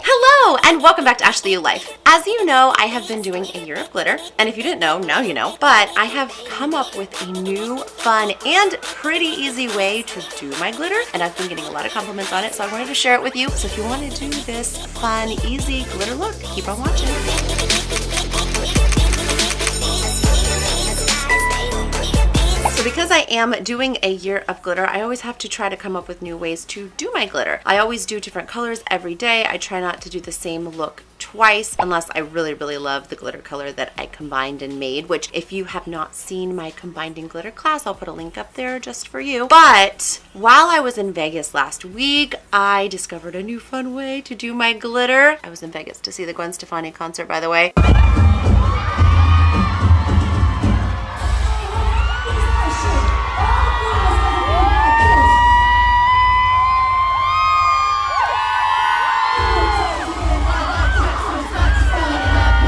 Hello and welcome back to Ashley U Life. As you know, I have been doing a year of glitter, and if you didn't know, now you know. But I have come up with a new, fun, and pretty easy way to do my glitter, and I've been getting a lot of compliments on it, so I wanted to share it with you. So if you want to do this fun, easy glitter look, keep on watching. So because I am doing a year of glitter, I always have to try to come up with new ways to do my glitter. I always do different colors every day. I try not to do the same look twice unless I really love the glitter color that I combined and made, which if you have not seen my combined and glitter class, I'll put a link up there just for you. But while I was in Vegas last week, I discovered a new fun way to do my glitter. I was in Vegas to see the Gwen Stefani concert, by the way.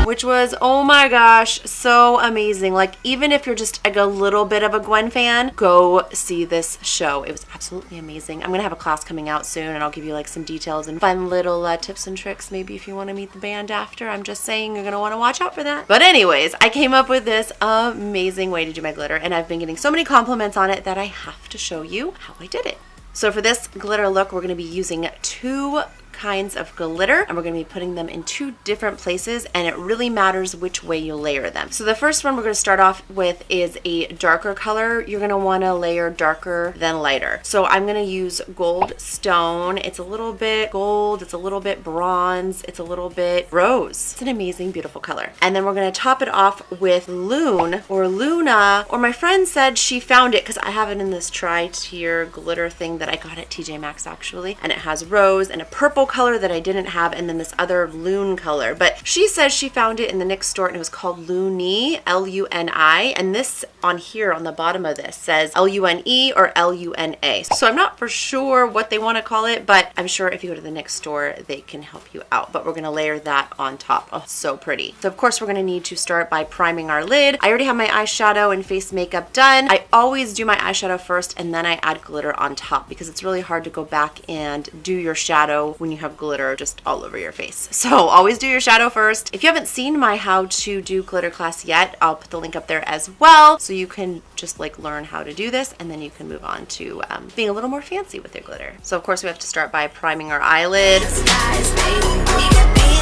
Which was, oh my gosh, so amazing. Like, even if you're just like a little bit of a Gwen fan, go see this show. It was absolutely amazing. I'm gonna have a class coming out soon, and I'll give you like some details and fun little tips and tricks, maybe if you want to meet the band after. I'm just saying you're gonna want to watch out for that. But anyways, I came up with this amazing way to do my glitter, and I've been getting so many compliments on it that I have to show you how I did it. So for this glitter look, we're gonna be using two kinds of glitter, and we're going to be putting them in two different places, and it really matters which way you layer them. So the first one we're going to start off with is a darker color. You're going to want to layer darker than lighter. So I'm going to use gold stone. It's a little bit gold, it's a little bit bronze, it's a little bit rose. It's an amazing, beautiful color. And then we're going to top it off with Loon or Luna, or my friend said she found it because I have it in this tri-tier glitter thing that I got at TJ Maxx actually, and it has rose and a purple color that I didn't have, and then this other Loon color. But she says she found it in the NYX store, and it was called Luni, L-U-N-I, and this on here on the bottom of this says L-U-N-E or L-U-N-A. So I'm not for sure what they want to call it, but I'm sure if you go to the NYX store, they can help you out. But we're going to layer that on top. Oh, so pretty. So of course we're going to need to start by priming our lid. I already have my eyeshadow and face makeup done. I always do my eyeshadow first, and then I add glitter on top, because it's really hard to go back and do your shadow when you have glitter just all over your face. So always do your shadow first. If you haven't seen my how to do glitter class yet, I'll put the link up there as well, so you can just like learn how to do this, and then you can move on to being a little more fancy with your glitter. So of course we have to start by priming our eyelid.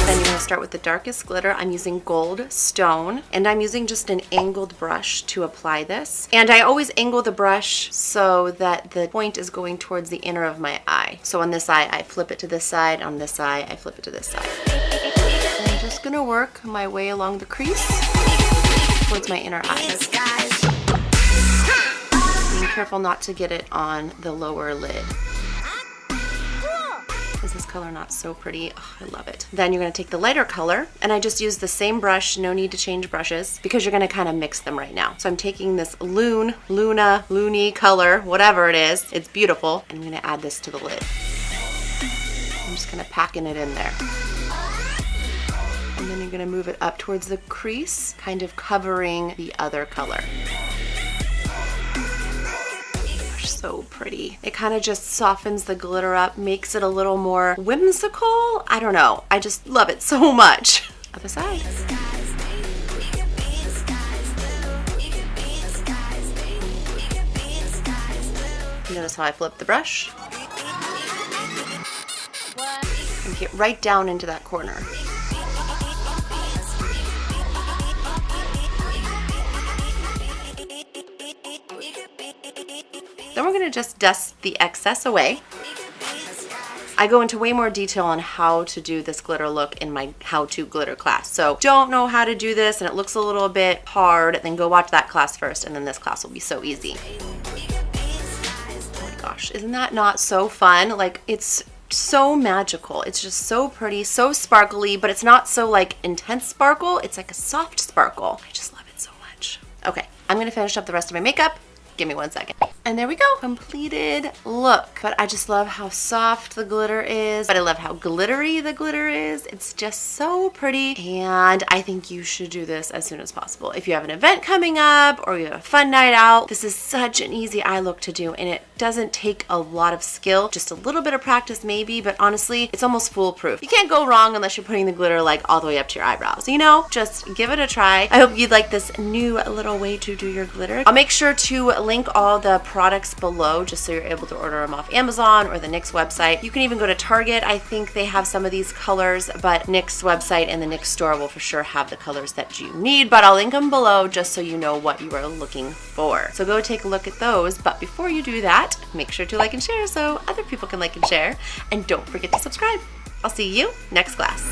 Then you're going to start with the darkest glitter. I'm using gold stone, and I'm using just an angled brush to apply this. And I always angle the brush so that the point is going towards the inner of my eye. So on this eye, I flip it to this side. On this eye, I flip it to this side. And I'm just going to work my way along the crease towards my inner eye. Being careful not to get it on the lower lid. Is this color not so pretty? Oh, I love it. Then you're going to take the lighter color, and I just use the same brush, no need to change brushes, because you're going to kind of mix them right now. So I'm taking this Loon, Luna, Loony color, whatever it is. It's beautiful. And I'm going to add this to the lid. I'm just kind of packing it in there. And then you're going to move it up towards the crease, kind of covering the other color. So pretty. It kind of just softens the glitter up, makes it a little more whimsical. I don't know. I just love it so much. Other side. Notice how I flip the brush. And get right down into that corner. Then we're going to just dust the excess away. I go into way more detail on how to do this glitter look in my how-to glitter class. So don't know how to do this and it looks a little bit hard, then go watch that class first, and then this class will be so easy. Oh my gosh, isn't that not so fun? Like, it's so magical. It's just so pretty, so sparkly, but it's not so like intense sparkle. It's like a soft sparkle. I just love it so much. Okay, I'm going to finish up the rest of my makeup. Give me 1 second. And there we go, completed look. But I just love how soft the glitter is, but I love how glittery the glitter is. It's just so pretty, and I think you should do this as soon as possible. If you have an event coming up or you have a fun night out, this is such an easy eye look to do, and it doesn't take a lot of skill, just a little bit of practice maybe, but honestly, it's almost foolproof. You can't go wrong unless you're putting the glitter like all the way up to your eyebrows, you know? Just give it a try. I hope you'd like this new little way to do your glitter. I'll make sure to link all the products below just so you're able to order them off Amazon or the NYX website. You can even go to Target. I think they have some of these colors, but NYX website and the NYX store will for sure have the colors that you need, but I'll link them below just so you know what you are looking for. So go take a look at those, but before you do that, make sure to like and share so other people can like and share, and don't forget to subscribe. I'll see you next class.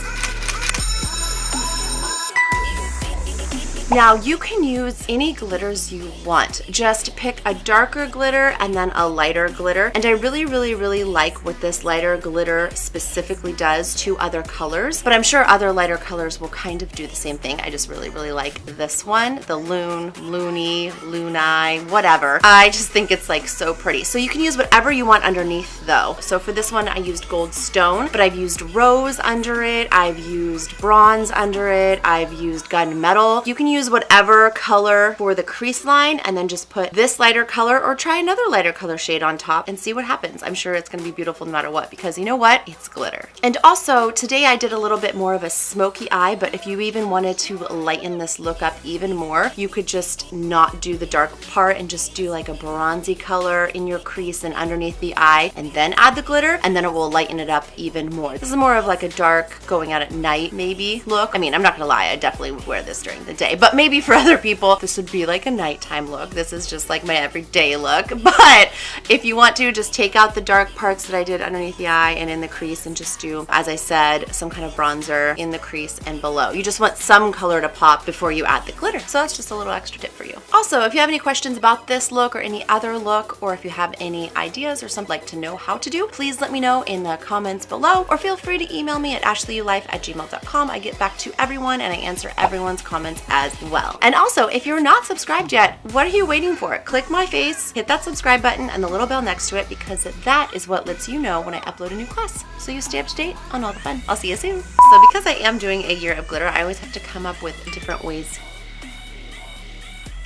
Now you can use any glitters you want. Just pick a darker glitter and then a lighter glitter. And I really like what this lighter glitter specifically does to other colors, but I'm sure other lighter colors will kind of do the same thing. I just really like this one, the Loon, Loony, Luni, whatever. I just think it's like so pretty. So you can use whatever you want underneath though. So for this one I used Gold Stone, but I've used Rose under it, I've used Bronze under it, I've used Gunmetal. You can use whatever color for the crease line and then just put this lighter color or try another lighter color shade on top and see what happens. I'm sure it's going to be beautiful no matter what, because you know what? It's glitter. And also today I did a little bit more of a smoky eye, but if you even wanted to lighten this look up even more, you could just not do the dark part and just do like a bronzy color in your crease and underneath the eye and then add the glitter, and then it will lighten it up even more. This is more of like a dark going out at night maybe look. I mean, I'm not gonna lie, I definitely would wear this during the day, but maybe for other people this would be like a nighttime look. This is just like my everyday look. But if you want to, just take out the dark parts that I did underneath the eye and in the crease and just do, as I said, some kind of bronzer in the crease and below. You just want some color to pop before you add the glitter. So that's just a little extra tip for you. Also, if you have any questions about this look or any other look, or if you have any ideas or something like to know how to do, please let me know in the comments below, or feel free to email me at ashleyyoulife@gmail.com. I get back to everyone and I answer everyone's comments as well. And also, if you're not subscribed yet, what are you waiting for? Click my face, hit that subscribe button and the little bell next to it, because that is what lets you know when I upload a new class, so you stay up to date on all the fun. I'll see you soon. So because I am doing a year of glitter, I always have to come up with different ways.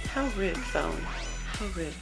How rude, phone. How rude.